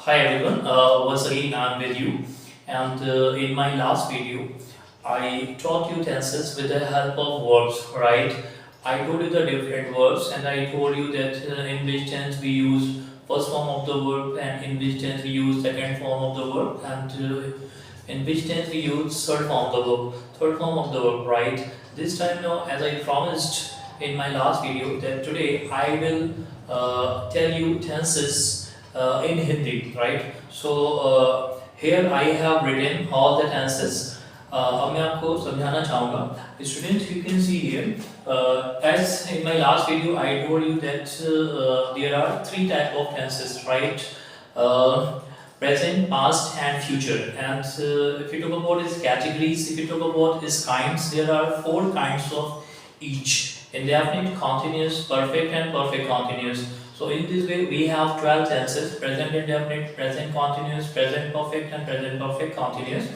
Hi everyone, once again I'm with you, and in my last video I taught you tenses with the help of verbs, right? I told you the different verbs and I told you that in which tense we use first form of the verb and in which tense we use second form of the verb and in which tense we use third form of the verb, right? This time now, as I promised in my last video, that today I will tell you tenses in Hindi, right? So here I have written all the tenses. अब मैं आपको समझाना चाहूँगा students. You can see here as in my last video I told you that there are three type of tenses, right? Present, past and future, and if you talk about its categories, if you talk about its kinds, there are four kinds of each: indefinite, continuous, perfect and perfect continuous. So in this way we have 12 tenses: present indefinite, present continuous, present perfect and present perfect continuous,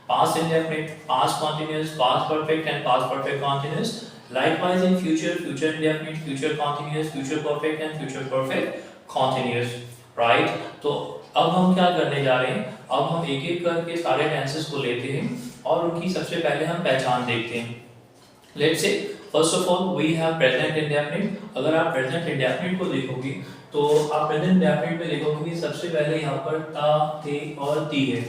past indefinite, past continuous, past perfect and past perfect continuous. Likewise in future, future indefinite, future continuous, future perfect and future perfect continuous, right? तो अब हम क्या करने जा रहे हैं, अब हम एक एक करके सारे टेंसेस को लेते हैं और उनकी सबसे पहले हम पहचान देखते हैं. Let's say first of all we have present indefinite. अगर आप प्रेजेंट इंडेफिनिट को देखोगे तो आप प्रेजेंट इंडेफिनिट में देखोगे कि सबसे पहले यहाँ पर ता, थे और ती है,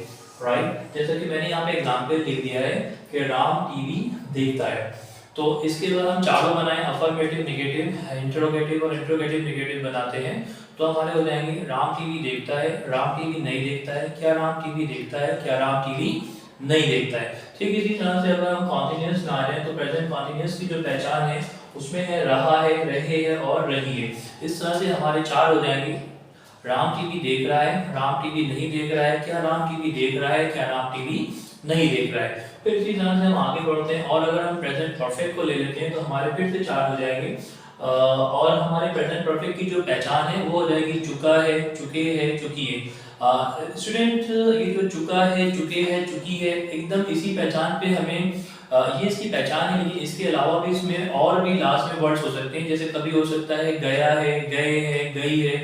राइट? जैसा कि मैंने यहाँ पे एग्जांपल लिख दिया है कि राम टीवी देखता है. तो इसके बाद हम चारों बनाए, अफर्मेटिव, नेगेटिव, इंटरोगेटिव और इंटरोगेटिव नेगेटिव बनाते हैं. तो हमारे हो जाएंगे राम टीवी देखता है, राम टीवी नहीं देखता है, क्या राम टीवी देखता है, क्या राम टीवी नहीं देखता है. ठीक इसी तरह से अगर हम कॉन्टिन्यूअस में आ जाए तो प्रेजेंट कॉन्टिन्यूअस की जो पहचान है उसमें है रहा है, रहे है और रही है. इस तरह से हमारे चार हो जाएंगे. राम टीवी देख रहा है, राम टीवी नहीं देख रहा है, क्या राम टीवी देख रहा है, क्या राम टीवी नहीं देख रहा है. फिर इसी तरह से हम आगे बढ़ते हैं और अगर हम प्रेजेंट परफेक्ट को ले लेते हैं तो हमारे फिर से चार हो जाएंगे. और हमारे प्रेजेंट परफेक्ट की जो पहचान है वो हो जाएगी चुका है, चुके है, चुकी है. स्टूडेंट ये जो चुका है, चुके हैं, चुकी है, एकदम इसी पहचान पे हमें ये इसकी पहचान है. लेकिन इसके अलावा भी इसमें और भी लास्ट में वर्ड्स हो सकते हैं. जैसे कभी हो सकता है गया है, गए हैं, गई है,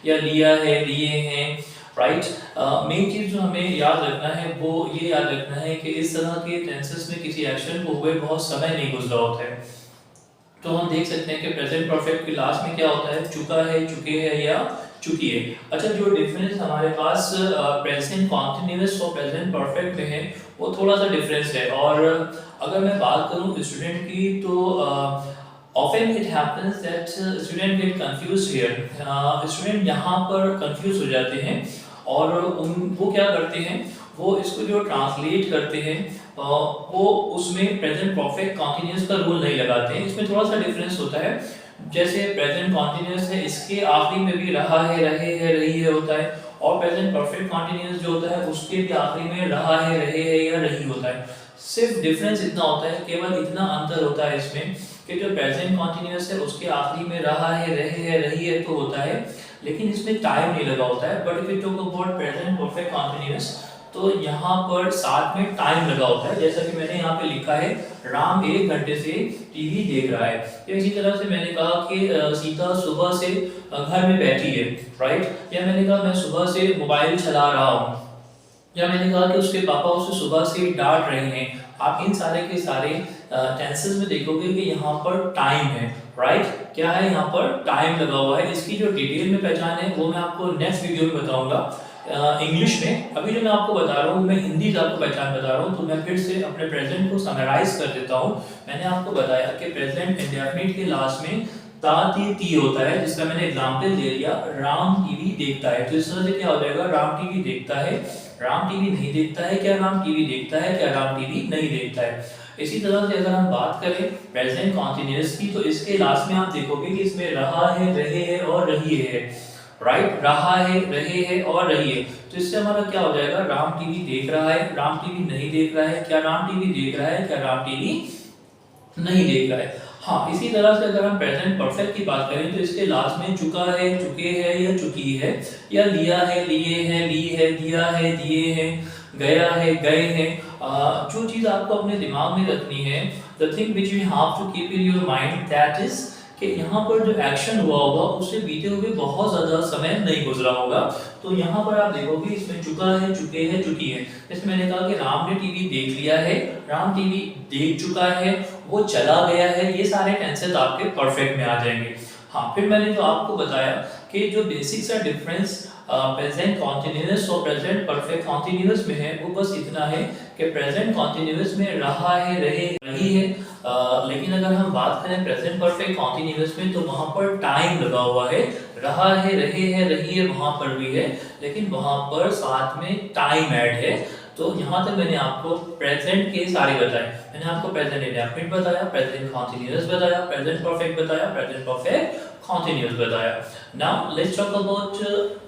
या लिया है, लिए हैं, राइट? मेन चीज जो हमें याद रखना है वो ये याद रखना है कि इस तरह के टेंसेस में किसी एक्शन को हुए बहुत समय नहीं गुजरा होता है. तो हम देख सकते हैं कि प्रेजेंट परफेक्ट के लास्ट में क्या होता है, चुका है, चुके हैं या चुकी है. अच्छा, जो डिफरेंस हमारे पास प्रेजेंट कॉन्टिन्यूअस और प्रेजेंट परफेक्ट में है वो थोड़ा सा डिफरेंस है. और अगर मैं बात करूं स्टूडेंट की तो often it happens that student get confused here. Student यहाँ पर कंफ्यूज हो जाते हैं और वो क्या करते हैं, वो इसको जो ट्रांसलेट करते हैं वो उसमें प्रेजेंट परफेक्ट कॉन्टिन्यूअस का रूल नहीं लगाते हैं. इसमें थोड़ा सा डिफरेंस होता है. जैसे प्रेजेंट कॉन्टिन्यूअस है, इसके आखिरी में भी रहा है, रहे है, रही है होता है. और प्रेजेंट परफेक्ट कॉन्टिन्यूअस जो होता है उसके भी आखिरी में रहा है, रहे है या रही होता है. सिर्फ डिफरेंस इतना होता है, केवल इतना अंतर होता है इसमें कि जो प्रेजेंट कॉन्टिन्यूअस है उसके आखिरी में रहा है, रहे है, रही है तो होता है, लेकिन इसमें टाइम नहीं लगा होता है. But if you talk about present perfect continuous तो यहाँ पर साथ में टाइम लगा होता है. जैसा कि मैंने यहाँ पे लिखा है राम 1 घंटे से टीवी देख रहा है. या इसी तरह से मैंने कहा कि सीता सुबह से घर में बैठी है, राइट? या मैंने कहा मैं सुबह से मोबाइल चला रहा हूँ. या मैंने कहा कि उसके पापा उसे सुबह से डांट रहे हैं. आप इन सारे के सारे टेंसेस में देखोगे कि यहाँ पर टाइम है, राइट? क्या है, यहाँ पर टाइम लगा हुआ है. इसकी जो डिटेल में पहचान है वो मैं आपको नेक्स्ट वीडियो में बताऊंगा इंग्लिश में. अभी जो मैं आपको बता रहा हूँ मैं हिंदी से आपको पहचान बता रहा हूँ. तो मैं फिर से अपने प्रेजेंट को समराइज कर देता हूँ. मैंने आपको बताया कि प्रेजेंट इंडेफिनिट के लास्ट में ता, ती होता है, जिसका मैंने एग्जांपल दे दिया राम टीवी देखता है. तो इस तरह से क्या हो जाएगा, राम टीवी देखता है, राम टीवी नहीं देखता है, क्या राम टीवी देखता है, क्या राम टीवी नहीं देखता है. इसी तरह से अगर हम बात करें प्रेजेंट कॉन्टिन्यूअस की तो इसके लास्ट में आप देखोगे कि इसमें रहा है, रहे है और रही है, राइट? रहा है, रहे है और रही है. तो इससे हमारा क्या हो जाएगा, राम टीवी देख रहा है, राम टीवी नहीं देख रहा है, क्या राम टीवी देख रहा है, क्या राम टीवी नहीं देख रहा है. हाँ, इसी तरह से अगर हम प्रेजेंट परफेक्ट की बात करें तो इसके लास्ट में चुका है, चुके हैं या चुकी है, या लिया है, लिए हैं, ली है, दिया है, दिए हैं, गया है, गए हैं. जो चीज आपको अपने दिमाग में रखनी है, the thing which you have to keep in your mind, that is कि यहाँ पर जो एक्शन हुआ होगा उससे बीते हुए बहुत ज़्यादा समय नहीं गुजरा होगा। तो यहाँ पर आप देखोगे इसमें चुका है, चुके हैं, चुकी है। जैसे मैंने कहा कि राम ने टीवी देख लिया है, राम टीवी देख चुका है, वो चला गया है, ये सारे टेंसेस आपके परफेक्ट में आ जाएंगे। हाँ, फिर मैंने जो आपको बताया कि जो बेसिक सा डिफरेंस प्रेजेंट कॉन्टिन्यूअस और प्रेजेंट परफेक्ट कॉन्टिन्यूअस में है, वो बस इतना है कि प्रेजेंट कॉन्टिन्यूअस में रहा है, रहे, रही है। लेकिन अगर हम बात करें प्रेजेंट परफेक्ट कॉन्टिन्यूअस में, तो वहां पर टाइम लगा हुआ है। रहा है, रहे है, रही है वहां पर भी है, लेकिन वहां पर साथ में टाइम ऐड है। तो यहाँ तक मैंने आपको प्रेजेंट के सारे बताए। मैंने आपको प्रेजेंट इंडेफिनिट बताया, प्रेजेंट कॉन्टिन्यूअस बताया, प्रेजेंट परफेक्ट बताया, प्रेजेंट परफेक्ट कॉन्टिन्यूअस बताया। Now let's talk about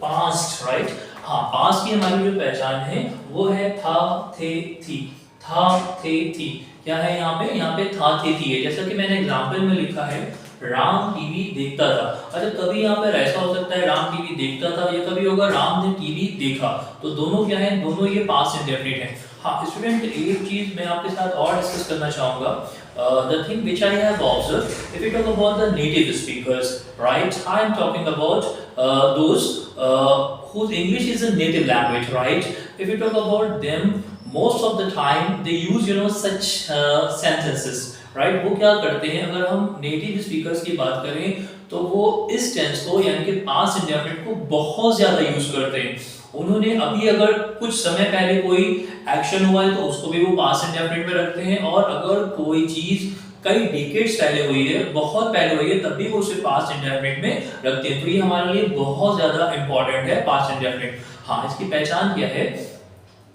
past, right. हाँ, पास्ट की हमारी जो पहचान है वो है था, थे, थी। था, थे, थी। क्या है यहाँ पे? यहाँ पे था, थे, थी है। जैसा कि मैंने एग्जाम्पल में लिखा है, राम टीवी देखता था। अच्छा, कभी यहाँ पर ऐसा हो सकता है राम टीवी देखता था, या कभी होगा राम ने टीवी देखा। तो दोनों क्या है? दोनों ये पास्ट इंडेफिनिट है। हाँ स्टूडेंट, एक चीज मैं आपके साथ और डिस्कस करना चाहूंगा। The thing which I have observed, if we talk about the native speakers, right? I am talking about those whose English is a native language, right? If we talk about them, most of the time they use such sentences, right? वो क्या करते हैं, अगर हम native speakers की बात करें तो वो इस टेंस को यानी कि पास्ट इंडेफिनिट को बहुत ज्यादा यूज करते हैं। उन्होंने अभी अगर कुछ समय पहले कोई एक्शन हुआ है तो उसको भी वो पास्ट इंडेफिनिट में रखते हैं, और अगर कोई चीज कई डिकेड्स पहले हुई है, बहुत पहले हुई है, तब भी वो उसे पास्ट इंडेफिनिट में रखते हैं। तो ये हमारे लिए बहुत ज्यादा इंपॉर्टेंट है पास्ट इंडेफिनिट। हाँ, इसकी पहचान क्या है?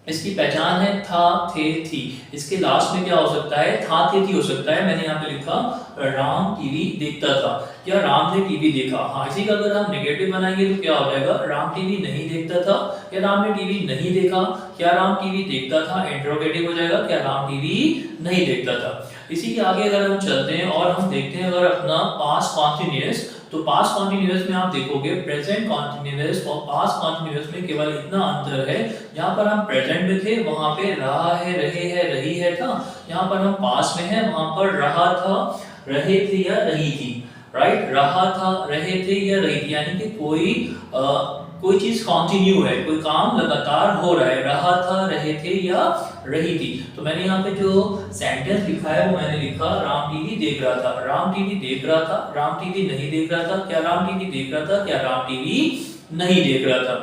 इसकी पहचान है था, थे, थी। इसके लास्ट में क्या हो सकता है? था, थे, थी हो सकता है। मैंने यहाँ पे लिखा राम टीवी देखता था, या राम ने टीवी देखा। हाँ, इसी का अगर हम नेगेटिव बनाएंगे तो क्या हो जाएगा? राम टीवी नहीं देखता था, या राम ने टीवी नहीं देखा। क्या राम टीवी देखता था? इंट्रोगेटिव हो जाएगा, क्या राम टीवी नहीं देखता था। इसी के आगे अगर हम चलते हैं और हम देखते हैं अगर अपना पास्ट कॉन्टिन्यूअस, तो पास्ट कॉन्टिन्यूअस में आप देखोगे प्रेजेंट कॉन्टिन्यूअस और पास्ट कॉन्टिन्यूअस में केवल इतना अंतर है, यहाँ पर हम प्रेजेंट में थे वहां पे रहा है, रहे है, रही है था। यहाँ पर हम पास्ट में है, वहां पर रहा था, रहे थे या रही थी, राइट। रहा था, रहे थे या रही थी, यानी कि कोई चीज कंटिन्यू है, कोई काम लगातार हो रहा है। रहा था, रहे थे या रही थी। तो मैंने यहाँ पे जो सेंटेंस लिखा है वो मैंने लिखा राम टीवी देख रहा था, राम टीवी देख रहा था, राम टीवी नहीं देख रहा था। क्या राम टीवी देख रहा था? क्या राम टीवी नहीं देख रहा था।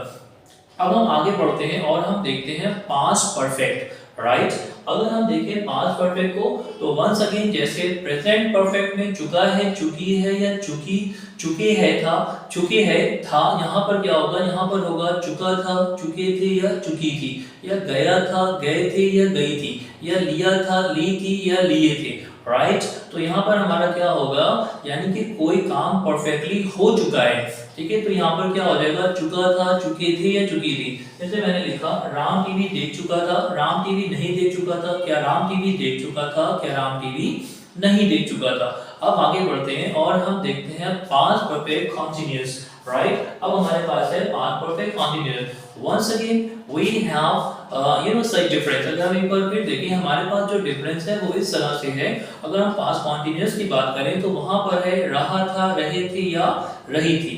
अब हम आगे बढ़ते हैं और हम देखते हैं पास्ट परफेक्ट, राइट। अगर हम देखें पास्ट परफेक्ट को, तो वंस अगेन जैसे प्रेजेंट परफेक्ट में चुका है, चुकी है या चुकी, चुके है था, चुके है था, यहाँ पर क्या होगा? यहाँ पर होगा चुका था, चुके थे या चुकी थी, या गया था, गए थे या गई थी, या लिया था, ली थी या लिए थे, राइट। तो यहाँ पर हमारा क्या होगा? यानी कि कोई काम परफेक्टली हो चुका है, ठीक है। तो यहाँ पर क्या हो जाएगा? चुका था, चुके थे या चुकी थी। जैसे मैंने लिखा राम टीवी देख चुका था, राम टीवी नहीं देख चुका था। क्या राम टीवी देख चुका था? क्या राम टीवी नहीं देख चुका था। अब आगे बढ़ते हैं और हम देखते हैं पास्ट परफेक्ट कंटीन्यूअस, राइट। अब हमारे पास है past perfect continuous. Once again we have such difference. अगर हम एक बार फिर देखें, हमारे पास जो डिफरेंस है वो इस तरह से है। अगर हम पास्ट कंटीन्यूअस की बात करें तो वहां पर है रहा था, रहे थे या रही थी,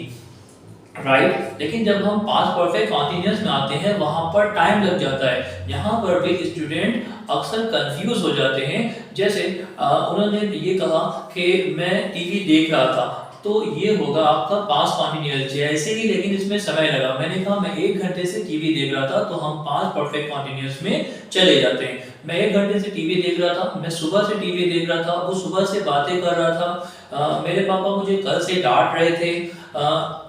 राइट। लेकिन जब हम पास्ट परफेक्ट कंटीन्यूअस में आते हैं वहां पर टाइम लग जाता है। यहाँ पर भी स्टूडेंट अक्सर कंफ्यूज हो जाते हैं। जैसे उन्होंने ये कहा कि मैं टीवी देख रहा था, तो ये होगा आपका पास्ट कॉन्टिन्यूअस जैसे ही, लेकिन इसमें समय लगा। मैंने कहा मैं 1 घंटे से टीवी देख रहा था, तो हम पास्ट परफेक्ट कॉन्टिन्यूअस में चले जाते हैं। मैं 1 घंटे से टीवी देख रहा था, मैं सुबह से टीवी देख रहा था, वो सुबह से बातें कर रहा था, मेरे पापा मुझे कल से डांट रहे थे,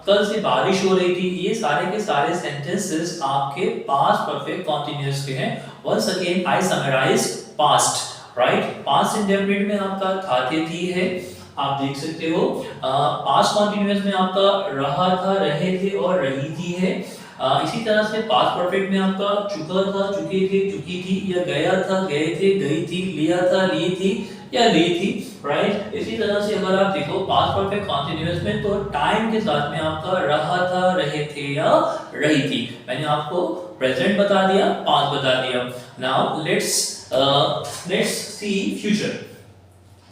कल से बारिश हो रही थी। ये सारे के सारे सेंटेंसेस आपके पास्ट परफेक्ट कॉन्टिन्यूअस के हैं। Once again I summarize past, right. Past indefinite में आपका था, थे, थी है, आप देख सकते हो। पास्ट कॉन्टिन्यूअस में आपका रहा था, रहे थे और रही थी है। इसी तरह से पास्ट परफेक्ट में आपका चुका था, चुके थे, चुकी थी, या गया था, गए थे, गई थी, लिया था, ली थी या ली थी, राइट। इसी तरह से अगर आप देखो पास्ट परफेक्ट कॉन्टिन्यूअस में, तो टाइम के साथ में आपका रहा था, रहे थे या रही थी। मैंने आपको प्रेजेंट बता दिया, पास्ट बता दिया। Now let's see future.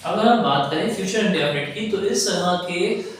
अगर हम बात करें फ्यूचर इंडेफिनिट की, तो इस तरह के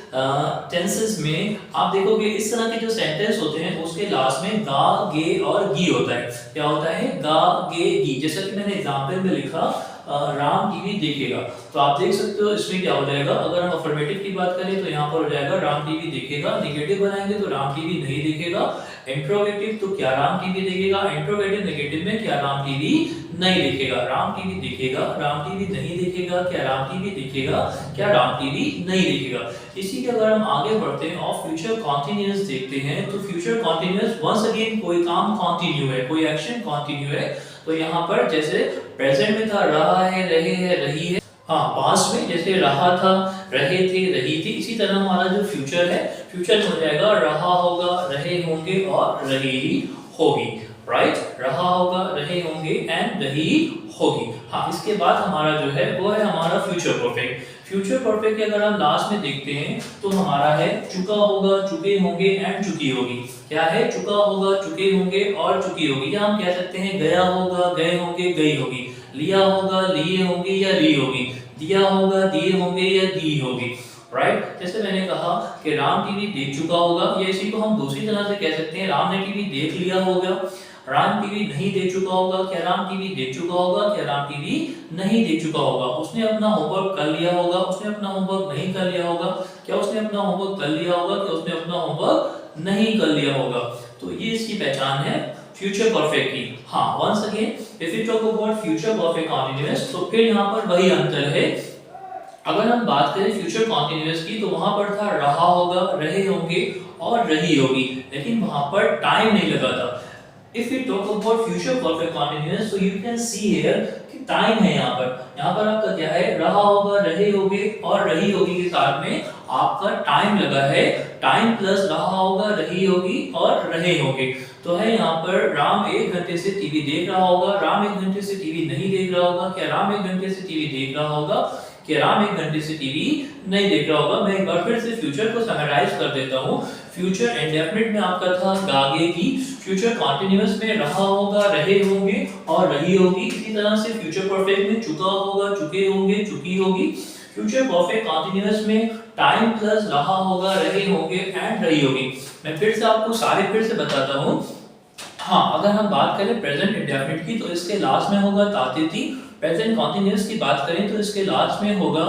टेंसेस में आप देखोगे इस तरह के जो सेंटेंस होते हैं उसके लास्ट में गा, गे और गी होता है। क्या होता है? गा, गे, गी। जैसा कि मैंने एग्जाम्पल में लिखा, राम टीवी देखेगा, तो आप देख सकते हो इसमें क्या हो जाएगा। अगर हम अफर्मेटिव की बात करें तो यहाँ पर हो जाएगा राम टीवी देखेगा। नेगेटिव बनाएंगे तो राम टीवी नहीं देखेगा। इंट्रोगेटिव तो क्या राम टीवी देखेगा। इंट्रोगेटिव नेगेटिव में क्या राम टीवी नहीं देखेगा। राम टीवी देखेगा, राम टीवी नहीं देखेगा, क्या राम टीवी देखेगा, क्या राम टीवी नहीं देखेगा। इसी के अगर हम आगे बढ़ते हैं और फ्यूचर कॉन्टिन्यूअस देखते हैं, तो फ्यूचर कॉन्टिन्यूअस वंस अगेन कोई काम कॉन्टिन्यू है, कोई एक्शन कॉन्टिन्यू है। तो यहाँ पर जैसे प्रेजेंट में था रहा है, रहे है, रही है। हाँ, पास्ट में जैसे रहा था, रहे थे, रही थी। इसी तरह हमारा जो फ्यूचर है, फ्यूचर में हो जाएगा रहा होगा, रहे होंगे और रही होगी। राइट, रहा होगा, रहे होंगे एंड रही होगी। हाँ, इसके बाद हमारा जो है वो है हमारा फ्यूचर परफेक्ट। फ्यूचर परफेक्ट अगर हम लास्ट में देखते हैं तो हमारा है चुका होगा, चुके होंगे एंड चुकी होगी। क्या है? चुका होगा, चुके होंगे और चुकी होगी। या हम कह सकते हैं गया होगा, गए होंगे, गई होगी। लिया होगा, लिए होंगे या ली होगी। दिया होगा, दिए होंगे या दी होगी। राइट, जैसे मैंने कहा कि राम टीवी देख चुका होगा, या इसी को हम दूसरी तरह से कह सकते हैं राम ने टीवी देख लिया होगा। राम टीवी नहीं देख चुका होगा, क्या राम टीवी देख चुका होगा, क्या राम टीवी नहीं देख चुका होगा। उसने अपना होमवर्क कर लिया होगा, उसने अपना होमवर्क नहीं कर लिया होगा। क्या उसने अपना होमवर्क कर लिया होगा, क्या उसने अपना होमवर्क नहीं कर लिया होगा। तो ये इसकी पहचान है फ्यूचर परफेक्ट की। हाँ, once again if you talk about future perfect continuous, तो फिर यहाँ पर वही अंतर है। अगर हम बात करें फ्यूचर कॉन्टिन्यूअस की, तो वहां पर था रहा होगा, रहे होंगे और रही होगी, लेकिन वहां पर टाइम नहीं लगा था। If we talk about future perfect continuous, so you can see here कि टाइम है यहाँ पर आपका क्या है? रहा होगा, रहे होगे और रही होगी के साथ में आपका टाइम लगा है। टाइम प्लस रहा होगा, रही होगी और रहे होंगे। तो है यहाँ पर राम 1 घंटे से टीवी देख रहा होगा, राम 1 घंटे से टीवी नहीं देख रहा होगा, क्या राम 1 घंटे से टीवी देख रहा होगा, कि राम 1 घंटे से टीवी नहीं देख रहा होगा। मैं एक बार फिर से फ्यूचर को समराइज कर देता हूँ। फ्यूचर इंडेफिनिट में आपका था गागे की, फ्यूचर कॉन्टिन्यूअस में रहा होगा, रहे होंगे और रही होगी। इसी तरह से फ्यूचर परफेक्ट में चुका होगा, चुके होंगे, चुकी होगी। फ्यूचर परफेक्ट कॉन्टिन्यूअस में टाइम प्लस रहा होगा, रहे होंगे एंड रही होगी। मैं फिर से आपको सारे फिर से बताता हूँ। हाँ, अगर हम बात करें प्रेजेंट इंडेफिनिट की, तो इसके लास्ट में होगा ताते थी। प्रेजेंट कॉन्टिन्यूअस की बात करें तो इसके लास्ट में होगा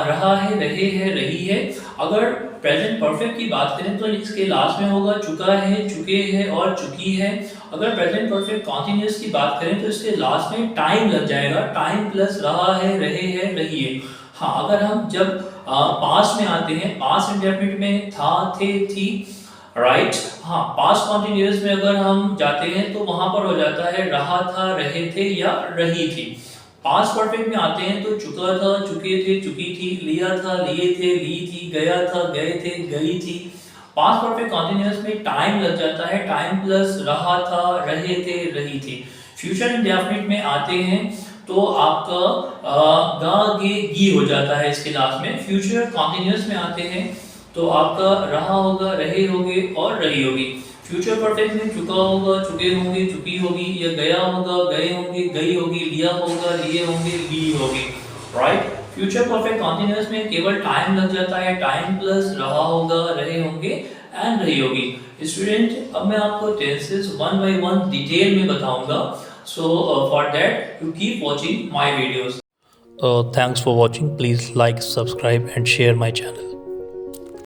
रहा है, रहे है, रही है। अगर प्रेजेंट परफेक्ट की बात करें तो इसके लास्ट में होगा चुका है, चुके हैं और चुकी है। अगर प्रेजेंट परफेक्ट कॉन्टिन्यूअस की बात करें तो इसके लास्ट में टाइम लग जाएगा। टाइम प्लस रहा है, रहे है, रही है। हाँ, अगर हम जब पास्ट में आते हैं, पास्ट इंडेफिनिट में था, थे, थी। राइट, हाँ, पास्ट कॉन्टिन्यूअस में अगर हम जाते हैं तो वहां पर हो जाता है रहा था, रहे थे या रही थी। पास्ट परफेक्ट में आते हैं तो चुका था, चुके थे, चुकी थी, लिया था, लिए थे, ली थी, गया था, गए थे, गई थी। पास्ट परफेक्ट कॉन्टिन्यूअस में टाइम लग जाता है। टाइम प्लस रहा था, रहे थे, रही थी। फ्यूचर इंडेफिनिट में आते हैं तो आपका गा, गे, गी हो जाता है इसके लास्ट में। फ्यूचर कॉन्टिन्यूअस में आते हैं तो आपका रहा होगा, रहे होंगे और रही होगी। फ्यूचर परफेक्ट में चुका होगा, चुके होंगे, चुकी होगी, या गया होगा, गए होंगे, गई होगी, लिया होगा, लिए होंगे, ली होगी। राइट, फ्यूचर परफेक्ट कॉन्टिन्यूअस में केवल टाइम लग जाता है। टाइम प्लस रहा होगा, रहे होंगे एंड रही होगी। स्टूडेंट, अब मैं आपको tenses one by one detail में बताऊंगा। So for that you keep watching my videos. Thanks for watching. Please like, subscribe and share my channel.